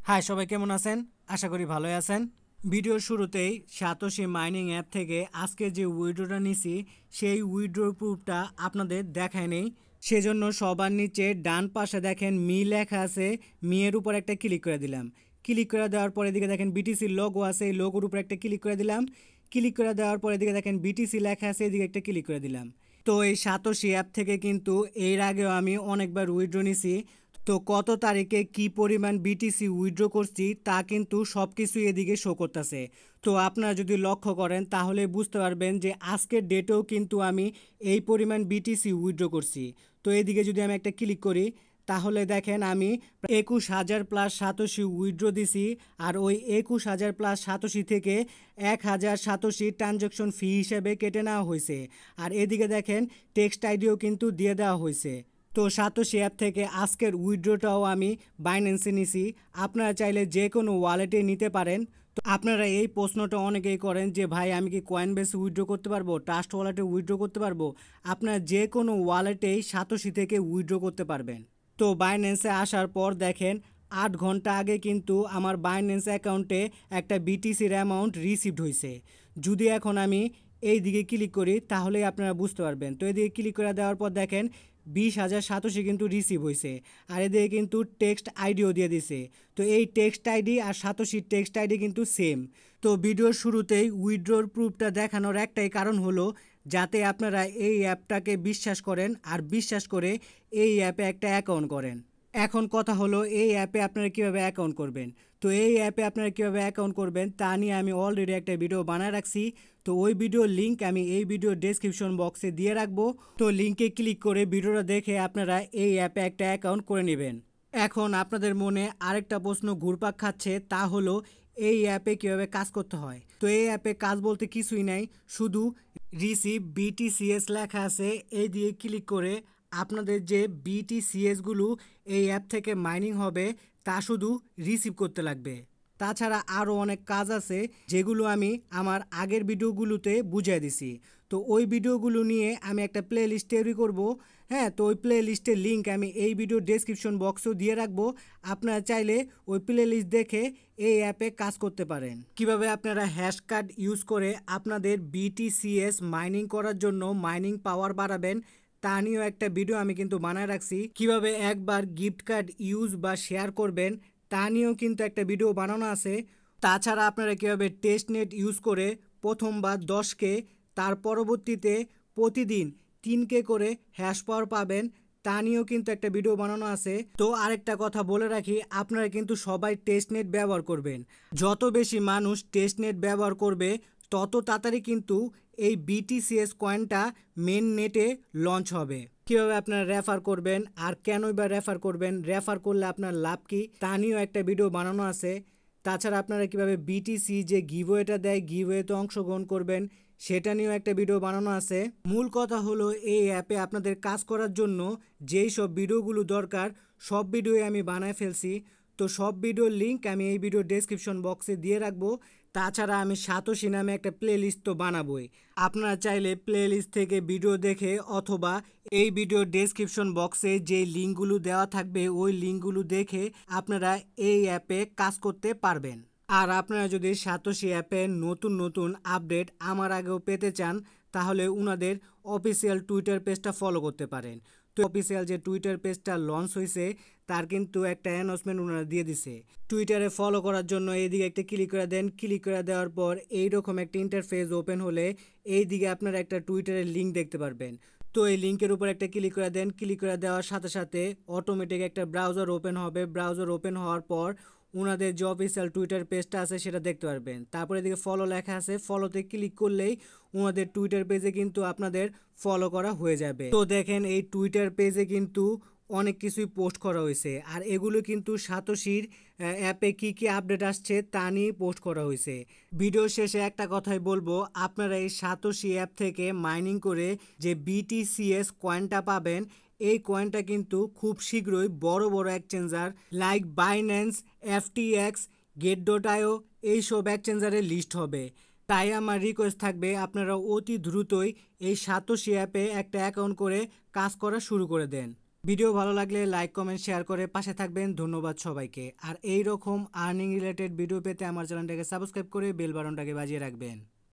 High সবাই কেমন আছেন? আশা করি ভালোই আছেন। ভিডিওর শুরুতেই সাতোশি মাইনিং অ্যাপ থেকে আজকে যে উইথড্রটা নিছি সেই উইথড্র প্রুফটা আপনাদের দেখায় নেই। সেজন্য সবার নিচে ডান পাশে দেখেন মি লেখা আছে, মিয়ের উপর একটা ক্লিক করে দিলাম। ক্লিক করে দেওয়ার পরে এদিকে দেখেন বিটিসি লোগো আছে, এই লোগোর উপর একটা ক্লিক করে দিলাম। ক্লিক করে দেওয়ার পরে এদিকে দেখেন বিটিসি লেখা আছে, এদিকে একটা ক্লিক করে দিলাম। তো এই সাতোশি অ্যাপ থেকে কিন্তু এর আগেও আমি অনেকবার উইথড্র নিছি। তো কত তারিখে কি পরিমাণ বিটিসি উইথড্র করছি তা কিন্তু সব কিছু এদিকে শো করতেছে। তো আপনারা যদি লক্ষ্য করেন তাহলে বুঝতে পারবেন যে আজকের ডেটেও কিন্তু আমি এই পরিমাণ বিটিসি উইথড্র করছি। তো এদিকে যদি আমি একটা ক্লিক করি তাহলে দেখেন আমি 21,000 প্লাস সাতোশি উইথড্র দিছি। আর ওই 21,000 প্লাস সাতোশি থেকে 1,000 সাতোশি ট্রানজ্যাকশন ফি হিসেবে কেটে নেওয়া হয়েছে। আর এদিকে দেখেন টেক্সট আইডিও কিন্তু দিয়ে দেওয়া হয়েছে। তো সাতোশি অ্যাপ থেকে আজকের উইথড্রটাও আমি বাইন্যান্সে নিছি। আপনারা চাইলে যে কোনো ওয়ালেটে নিতে পারেন। তো আপনারা এই প্রশ্নটা অনেকেই করেন যে ভাই আমি কি কয়েনবেসে উইথড্র করতে পারবো, ট্রাস্ট ওয়ালেটে উইথড্র করতে পারবো? আপনারা যে কোনো ওয়ালেটেই সাতোশি থেকে উইথড্র করতে পারবেন। তো বাইন্যান্সে আসার পর দেখেন 8 ঘন্টা আগে কিন্তু আমার বাইন্যান্স অ্যাকাউন্টে একটা বিটিসির অ্যামাউন্ট রিসিভড হয়েছে। যদি এখন আমি এই দিকে ক্লিক করি তাহলেই আপনারা বুঝতে পারবেন। তো এদিকে ক্লিক করে দেওয়ার পর দেখেন 20,000 সাতোশি কিন্তু রিসিভ হয়েছে। আর এদিকে কিন্তু টেক্সট আইডিও দিয়ে দিছে। তো এই টেক্সট আইডি আর সাতোশির টেক্সট আইডি কিন্তু সেম। তো ভিডিওর শুরুতেই উইথড্রর প্রুফটা দেখানোর একটাই কারণ হলো যাতে আপনারা এই অ্যাপটাকে বিশ্বাস করেন আর বিশ্বাস করে এই অ্যাপে একটা অ্যাকাউন্ট করেন। এখন কথা হলো এই অ্যাপে আপনারা কীভাবে অ্যাকাউন্ট করবেন। তো এই অ্যাপে আপনারা কীভাবে অ্যাকাউন্ট করবেন তা নিয়ে আমি অলরেডি একটা ভিডিও বানায় রাখছি। তো ওই ভিডিওর লিঙ্ক আমি এই ভিডিওর ডেসক্রিপশন বক্সে দিয়ে রাখবো। তো লিঙ্কে ক্লিক করে ভিডিওটা দেখে আপনারা এই অ্যাপে একটা অ্যাকাউন্ট করে নেবেন। এখন আপনাদের মনে আরেকটা প্রশ্ন ঘুরপাক খাচ্ছে, তা হলো এই অ্যাপে কীভাবে কাজ করতে হয়। তো এই অ্যাপে কাজ বলতে কিছুই নাই, শুধু রিসিভ BTCs লেখা আছে, এই দিয়ে ক্লিক করে আপনাদের যে BTCsগুলো এই অ্যাপ থেকে মাইনিং হবে তা শুধু রিসিভ করতে লাগবে। তাছাড়া আরও অনেক কাজ আছে যেগুলো আমি আমার আগের ভিডিওগুলোতে বুঝিয়ে দিছি। তো ওই ভিডিওগুলো নিয়ে আমি একটা প্লে লিস্ট তৈরি করব। হ্যাঁ, তো ওই প্লে লিস্টের লিঙ্ক আমি এই ভিডিও ডেসক্রিপশন বক্সেও দিয়ে রাখবো। আপনারা চাইলে ওই প্লে লিস্ট দেখে এই অ্যাপে কাজ করতে পারেন। কিভাবে আপনারা হ্যাশ কার্ড ইউজ করে আপনাদের BTCs মাইনিং করার জন্য মাইনিং পাওয়ার বাড়াবেন তা নিয়েও একটা ভিডিও আমি কিন্তু বানায় রাখছি। কিভাবে একবার গিফট কার্ড ইউজ বা শেয়ার করবেন তা নিয়েও কিন্তু একটা ভিডিও বানানো আছে। তাছাড়া আপনারা কীভাবে টেস্ট নেট ইউজ করে প্রথমবার 10K, তার পরবর্তীতে প্রতিদিন 3K করে হ্যাশ পাওয়ার পাবেন তা নিয়েও কিন্তু একটা ভিডিও বানানো আছে। তো আরেকটা কথা বলে রাখি, আপনারা কিন্তু সবাই টেস্ট নেট ব্যবহার করবেন। যত বেশি মানুষ টেস্ট নেট ব্যবহার করবে তত তাড়াতাড়ি কিন্তু এই BTCs কয়েনটা মেন নেটে লঞ্চ হবে। কীভাবে আপনারা রেফার করবেন আর কেনই বা রেফার করবেন, রেফার করলে আপনার লাভ কী তা নিয়েও একটা ভিডিও বানানো আছে। তাছাড়া আপনারা কীভাবে BTC যে গিভওয়েটা দেয় গিভওয়েতে অংশগ্রহণ করবেন সেটা নিয়েও একটা ভিডিও বানানো আছে। মূল কথা হলো এই অ্যাপে আপনাদের কাজ করার জন্য যেই সব ভিডিওগুলো দরকার সব ভিডিওই আমি বানায় ফেলছি। তো সব ভিডিওর লিঙ্ক আমি এই ভিডিও ডেসক্রিপশন বক্সে দিয়ে রাখবো। তাছাড়া আমি সাতোশি নামে একটা প্লে লিস্ট তো বানাবোই। আপনারা চাইলে প্লে লিস্ট থেকে ভিডিও দেখে অথবা এই ভিডিও ডেসক্রিপশন বক্সে যে লিঙ্কগুলো দেওয়া থাকবে ওই লিঙ্কগুলো দেখে আপনারা এই অ্যাপে কাজ করতে পারবেন। আর আপনারা যদি সাতোশি অ্যাপের নতুন নতুন আপডেট আমার আগেও পেতে চান তাহলে উনাদের অফিসিয়াল টুইটার পেজটা ফলো করতে পারেন। তো অফিসিয়াল যে টুইটার পেজটা লঞ্চ হয়েছে তার কিন্তু একটা অ্যানাউন্সমেন্ট ওনারা দিয়ে দিছে। টুইটারে ফলো করার জন্য এইদিকে একটা ক্লিক করে দেন। ক্লিক করে দেওয়ার পর এইরকম একটা ইন্টারফেস ওপেন হলে এইদিকে আপনারা একটা টুইটারের লিঙ্ক দেখতে পারবেন। তো এই লিঙ্কের উপর একটা ক্লিক করে দেন। ক্লিক করে দেওয়ার সাথে সাথে অটোমেটিক একটা ব্রাউজার ওপেন হবে। ব্রাউজার ওপেন হওয়ার পর ওনাদের যে অফিসিয়াল টুইটার পেজটা আছে সেটা দেখতে পারবেন। তারপরে এদিকে ফলো লেখা আছে, ফলোতে ক্লিক করলেই ওনাদের টুইটার পেজে কিন্তু আপনাদের ফলো করা হয়ে যাবে। তো দেখেন এই টুইটার পেজে কিন্তু অনেক কিছুই পোস্ট করা হয়েছে আর এগুলো কিন্তু সাতোশির অ্যাপে কি কি আপডেট আসছে তা নিয়ে পোস্ট করা হয়েছে। ভিডিও শেষে একটা কথাই বলবো, আপনারা এই সাতোশি অ্যাপ থেকে মাইনিং করে যে BTCs কয়েনটা পাবেন এই কয়েনটা কিন্তু খুব শীঘ্রই বড় বড় exchanger like Binance, FTX, get.io এইসব এক্সচেঞ্জারের লিস্ট হবে। তাই আমার রিকোয়েস্ট থাকবে আপনারা অতি দ্রুতই এই সাতোশি অ্যাপে একটা অ্যাকাউন্ট করে কাজ করা শুরু করে দেন। ভিডিও ভালো লাগলে লাইক কমেন্ট শেয়ার করে পাশে থাকবেন। ধন্যবাদ সবাইকে। আর এই রকম আর্নিং রিলেটেড ভিডিও পেতে আমার চ্যানেলটাকে সাবস্ক্রাইব করে বেল বাটনটাকে বাজিয়ে রাখবেন।